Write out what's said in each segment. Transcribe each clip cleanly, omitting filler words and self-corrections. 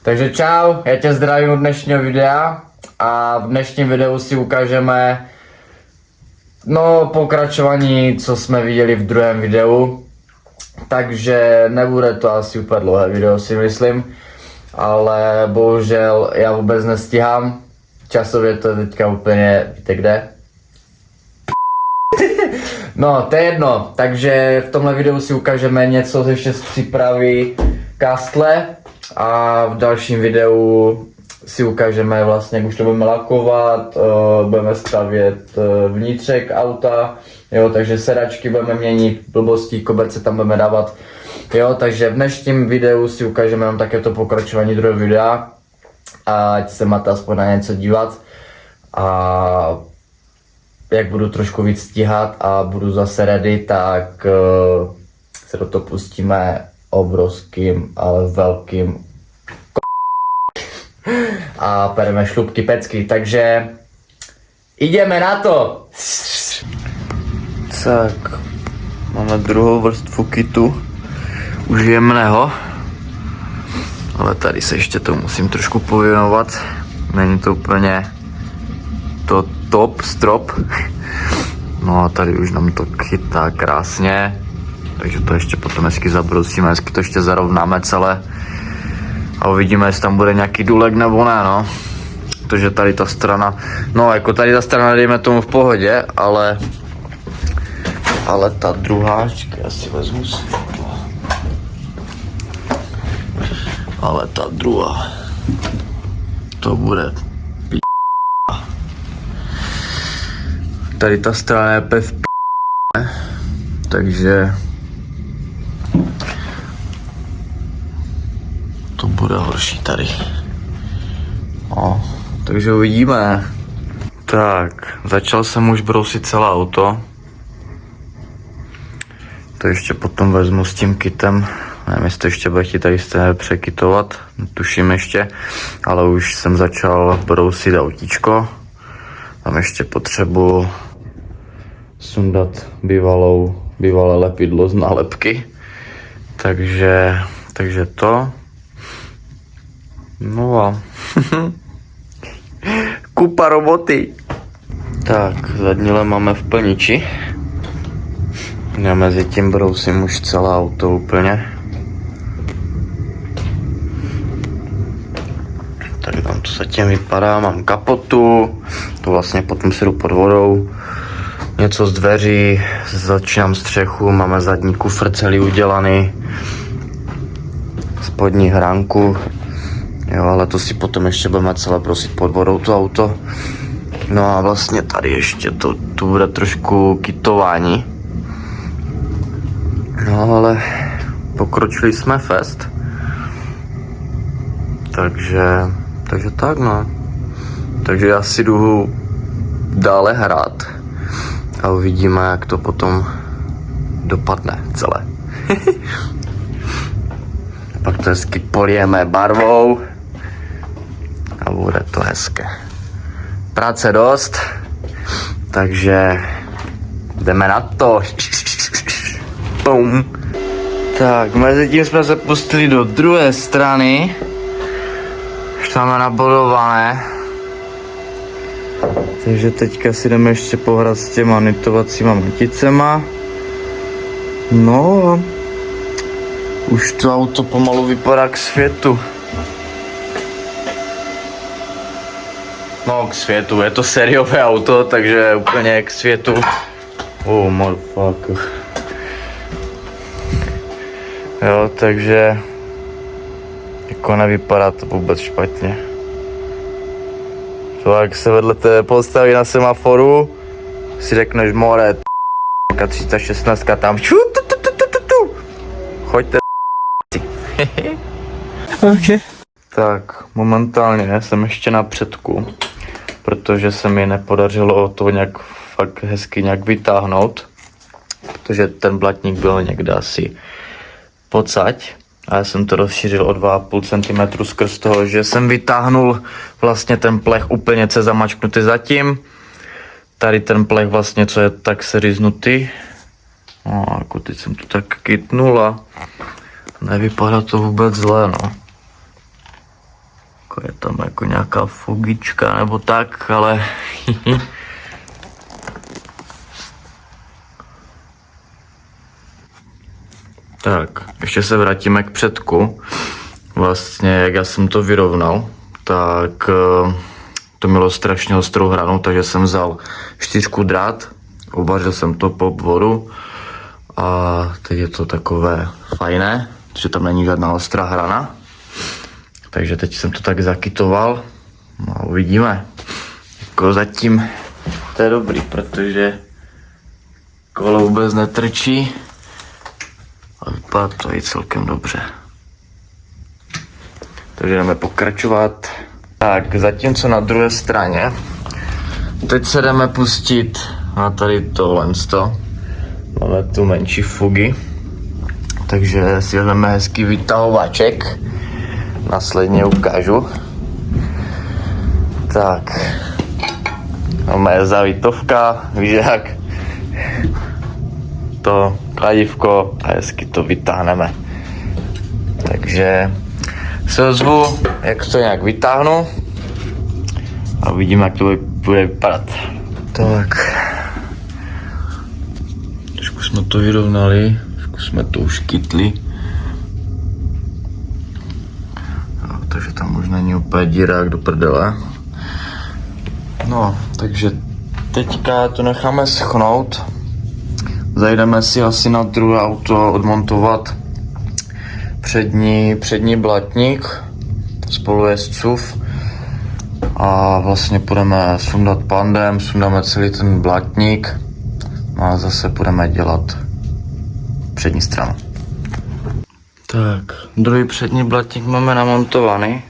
Takže čau, já tě zdravím od dnešního videa a v dnešním videu si ukážeme pokračování, co jsme viděli v druhém videu. Takže nebude to asi úplně dlouhé video, si myslím, ale bohužel já vůbec nestíhám. Časově to je teďka úplně, víte kde? No, to je jedno, takže v tomhle videu si ukážeme něco ještě z přípravy Castle a v dalším videu si ukážeme vlastně, jak už to budeme lakovat, budeme stavět vnitřek auta, jo, takže sedačky budeme měnit, blbosti, koberce tam budeme dávat, jo, takže v dnešním videu si ukážeme jenom také to pokračování druhého videa, ať se máte aspoň na něco dívat a jak budu trošku víc stíhat a budu zase ready, tak se do toho pustíme obrovským, ale velkým a pereme šlupky pecky, takže jdeme na to! Tak, máme druhou vrstvu kitu, už jemného, ale tady se ještě to musím trošku pověnovat, není to úplně to top strop. No a tady už nám to chytá krásně, takže to ještě potom hezky zabrousíme, hezky to ještě zarovnáme celé a uvidíme, jestli tam bude nějaký důlek nebo ne, no. Protože tady ta strana, no jako tady ta strana, dejme tomu v pohodě, ale ta druhá, já si vezmu světlo. Ale ta druhá, to bude tady ta strana je v takže to bude horší tady. No, takže uvidíme. Tak, začal jsem už brousit celé auto. To ještě potom vezmu s tím kitem. Nevím, jestli ještě bude chtít tady překitovat, tuším ještě, ale už jsem začal brousit autíčko. Tam ještě potřebuji sundat bývalé lepidlo z nálepky. Takže to. No a kupa roboty. Tak, zadníle máme v plniči. Já mezi tím brousím už celé auto úplně. Tak tam to zatím vypadá, mám kapotu, to vlastně potom si jdu pod vodou. Něco z dveří, začínám střechu, máme zadní kufr celý udělaný. Spodní hránku, jo, ale to si potom ještě budeme celé prosit pod vodou to auto. No a vlastně tady ještě to bude trošku kitování. No ale pokročili jsme fest. Takže tak no. Takže já si jdu dále hrát a uvidíme, jak to potom dopadne celé. Pak to hezky polijeme barvou a bude to hezké. Práce dost, takže jdeme na to. Boom. Tak, mezi tím jsme se pustili do druhé strany. Už tam je nabodované. Takže teďka si jdeme ještě pohrát s těma nitovacíma maticema. No, už to auto pomalu vypadá k světu. No, k světu, je to sériové auto, takže úplně k světu. Oh, motherfucker. Jo, takže jako nevypadá to vůbec špatně. To jak se vedle tebe postaví na semaforu, si řekneš more, nějaká 316 tam, choďte okay. Tak, momentálně jsem ještě na předku, protože se mi nepodařilo to nějak fakt hezky nějak vytáhnout, protože ten blatník byl někde asi pocať a já jsem to rozšířil o 2,5 cm skrz toho, že jsem vytáhnul vlastně ten plech úplně zamačknutý zatím. Tady ten plech vlastně, co je tak seříznutý. No, jako teď jsem to tak kytnul a nevypadá to vůbec zle, no. tam jako nějaká fogička nebo tak, ale tak, ještě se vrátíme k předku. Vlastně, jak já jsem to vyrovnal, tak to mělo strašně ostrou hranu, takže jsem vzal 4 drát, uvařil jsem to po obvodu a teď je to takové fajné, že tam není žádná ostrá hrana. Takže teď jsem to tak zakytoval, no a uvidíme. Jako zatím to je dobrý, protože kolo vůbec netrčí a vypadá to i celkem dobře. Takže jdeme pokračovat. Tak, zatímco na druhé straně, teď se jdeme pustit na tady tohle. Máme tu menší fugy, takže si jdeme hezký vytahovaček. Následně ukážu. Tak, máme zavítovka, víš jak, to kladívko a hezky to vytáhneme. Takže se ozvu, jak to nějak vytáhnu a uvidíme, jak to bude vypadat. Tak, trošku jsme to vyrovnali, trošku jsme to už kytli. No, takže tam už není úplně dírák do prdele. No, takže teďka to necháme schnout. Zajdeme si asi na druhé auto odmontovat přední blatník spolujezdcův a vlastně půjdeme sundat pandem, sundáme celý ten blatník a zase půjdeme dělat přední stranu. Tak, druhý přední blatník máme namontovaný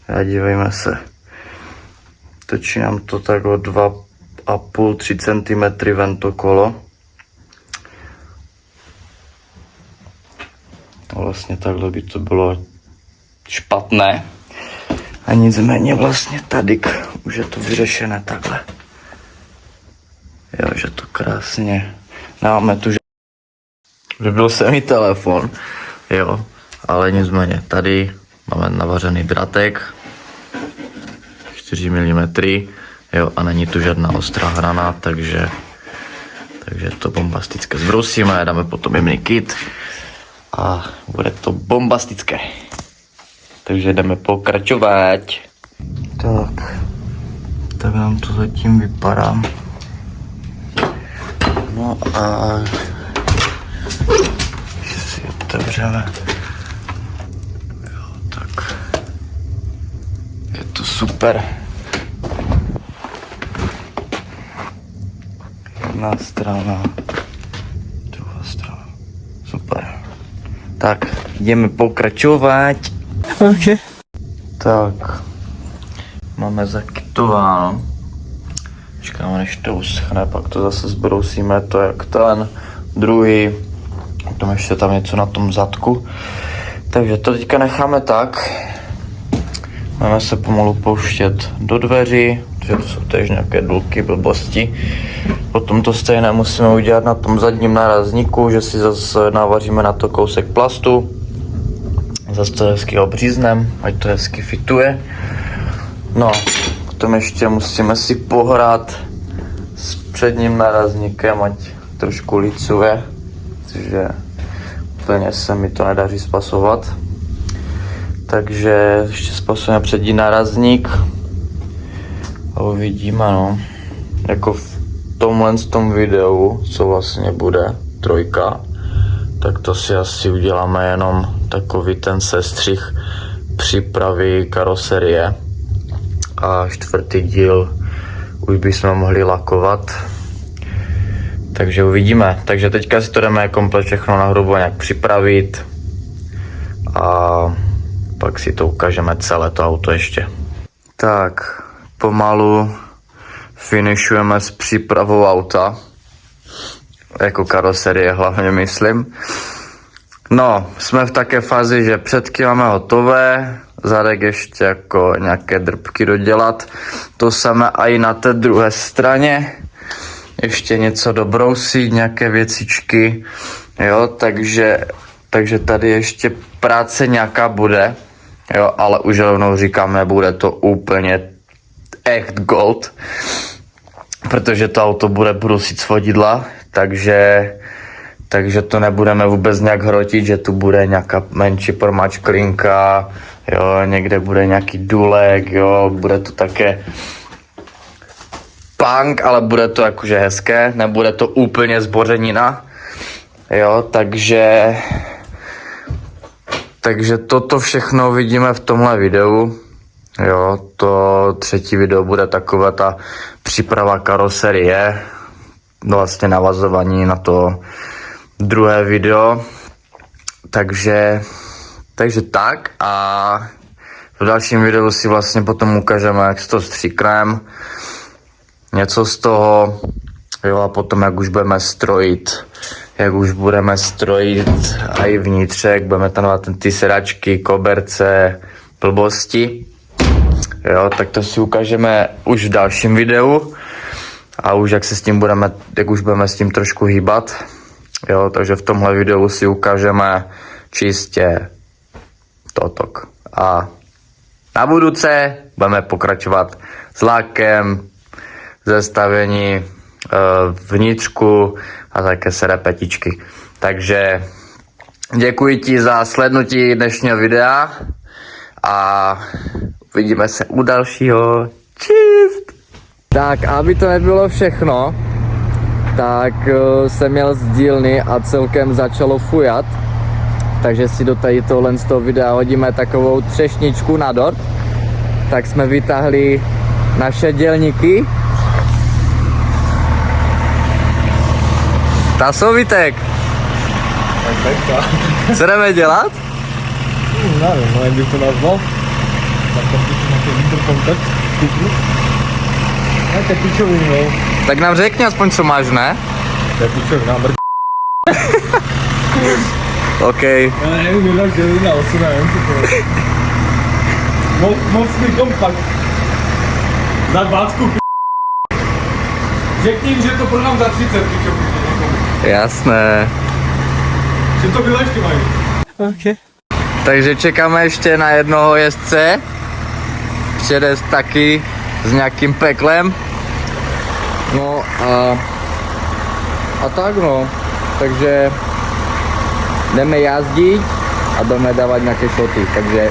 a dívejme se. Točí nám to tak o 2,5-3 cm ven to kolo. A vlastně takhle by to bylo špatné. A nicméně vlastně tady už je to vyřešené takhle. Jo, že to krásně. Máme tu, že byl se mi telefon. Jo, ale nicméně tady máme navařený dratek. 4 mm. Jo, a není tu žádná ostrá hrana, takže to bombastické zbrousíme, dáme potom jemný kit. A bude to bombastické. Takže jdeme pokračovat. Tak nám to zatím vypadá. No a si otevřeme. Jo, tak. Je to super. Jedna strana, druhá strana. Super. Tak, jdeme pokračovat. Okay. Tak, máme zakytováno. Čekáme, než to uschne, pak to zase zbrousíme, to jak ten druhý. Potom ještě tam něco na tom zadku. Takže to teďka necháme tak. Máme se pomalu pouštět do dveří, protože to jsou též nějaké důlky, blbosti. Potom to stejné musíme udělat na tom zadním nárazníku, že si zase navaříme na to kousek plastu. Zase to hezky obříznem, ať to hezky fituje. No, potom ještě musíme si pohrát s předním nárazníkem, ať trošku licuje, protože úplně se mi to nedaří spasovat. Takže ještě spasujeme přední nárazník a uvidíme, no. Jako v tom videu, co vlastně bude, 3, tak to si asi uděláme jenom takový ten sestřih přípravy karoserie a 4. díl už bychom mohli lakovat. Takže uvidíme. Takže teďka si to jdeme komplet všechno na hrubo nějak připravit a pak si to ukážeme celé to auto ještě. Tak, pomalu finišujeme s přípravou auta. Jako karoserie hlavně myslím. No, jsme v také fázi, že předky máme hotové, zadek ještě jako nějaké drbky dodělat. To samé i na té druhé straně. Ještě něco dobrousit, nějaké věcičky. Jo, takže tady ještě práce nějaká bude. jo, ale už rovnou říkám, nebude to úplně echt gold, protože to auto bude brusit z vodidla, takže to nebudeme vůbec nějak hrotit, že tu bude nějaká menší promačklinka, jo, někde bude nějaký důlek, jo, bude to také punk, ale bude to jakože hezké, nebude to úplně zbořenina, jo, takže toto všechno vidíme v tomhle videu, jo, to třetí video bude taková ta příprava karoserie, vlastně navazování na to druhé video, takže tak a v dalším videu si vlastně potom ukážeme, jak se to stříknem, něco z toho, jo, a potom jak už budeme strojit i vnitřek, budeme tam dávat ty sedačky, koberce, blbosti, jo, tak to si ukážeme už v dalším videu a už jak už budeme s tím trošku hýbat, jo, takže v tomhle videu si ukážeme čistě totok a na budouce budeme pokračovat s lákem, zestavení vnitřku a také serepetičky. Takže děkuji ti za slednutí dnešního videa a uvidíme se u dalšího. Čist! Tak, aby to nebylo všechno, tak jsem měl z dílny a celkem začalo fujat. Takže si do tady tohle z toho videa hodíme takovou třešničku na dort. Tak jsme vytáhli naše dělníky. Tasovitek! Perfekta. Co jdeme dělat? Nevím, no jak bych to nazval. Tak tam píšu nějaký interkontakt, kufru. Nějaké pičoviny, no. Tak nám řekni aspoň, co máš, ne? To je pičovina, OK. Já nevím, jednak dělina, asi nevím, co to je. Mocný kompakt. Za 20, Řekni jim, že to prodám za 30, pičoviny. Jasné. Že to vyležky mají. OK. Takže čekáme ještě na jednoho jezdce. Přijede taky s nějakým peklem. No a tak no. Takže jdeme jazdit a budeme dávat nějaké šoty. Takže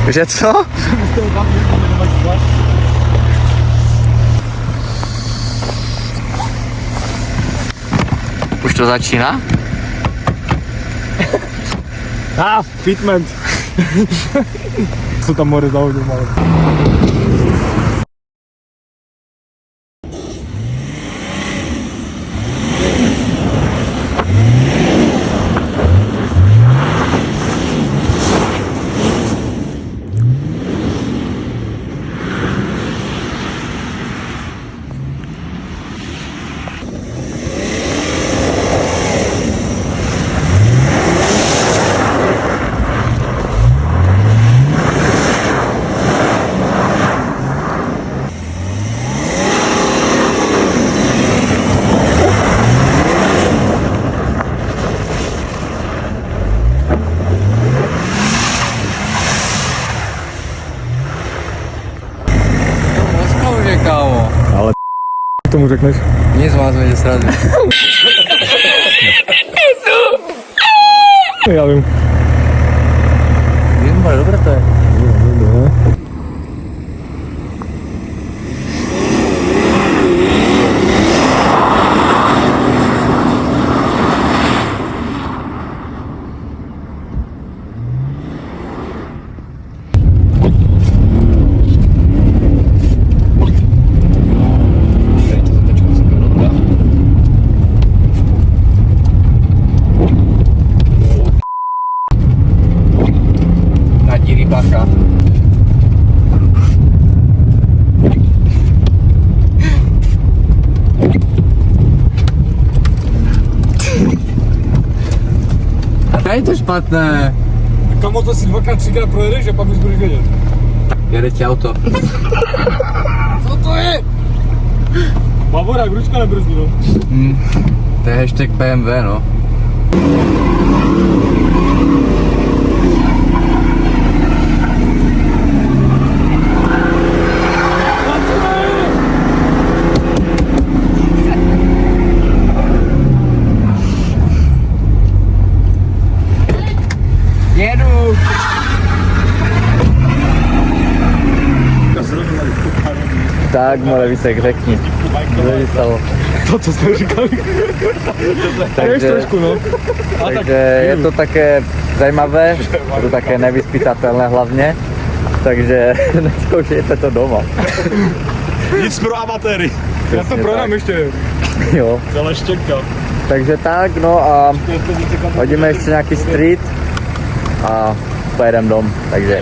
že co? Už to začíná? Fitment. Co tam more zahodil, ale. Kámo. Ale k tomu řekneš? Nic má jsme srazit. Já vím. Dobré to je. Bacha. Není to špatné. Kamo, to si dvakrát, třikrát projedeš a pak už budeš vědět. Jede ti auto. Co to je? Bavorák, ručka nebrzdí, no. To je hashtag BMW, no. Jedu! Tak, Moravítek, řekni. Co se stalo? To, co jste říkali. Takže, trošku, no. takže je to také zajímavé, je to také nevyspytatelné hlavně, takže neskoušejte to doma. Nic pro amatéry. Já to prodám ještě. Jo, Celé štěka. takže tak, no a hodíme ještě nějaký street a pojedeme dom, takže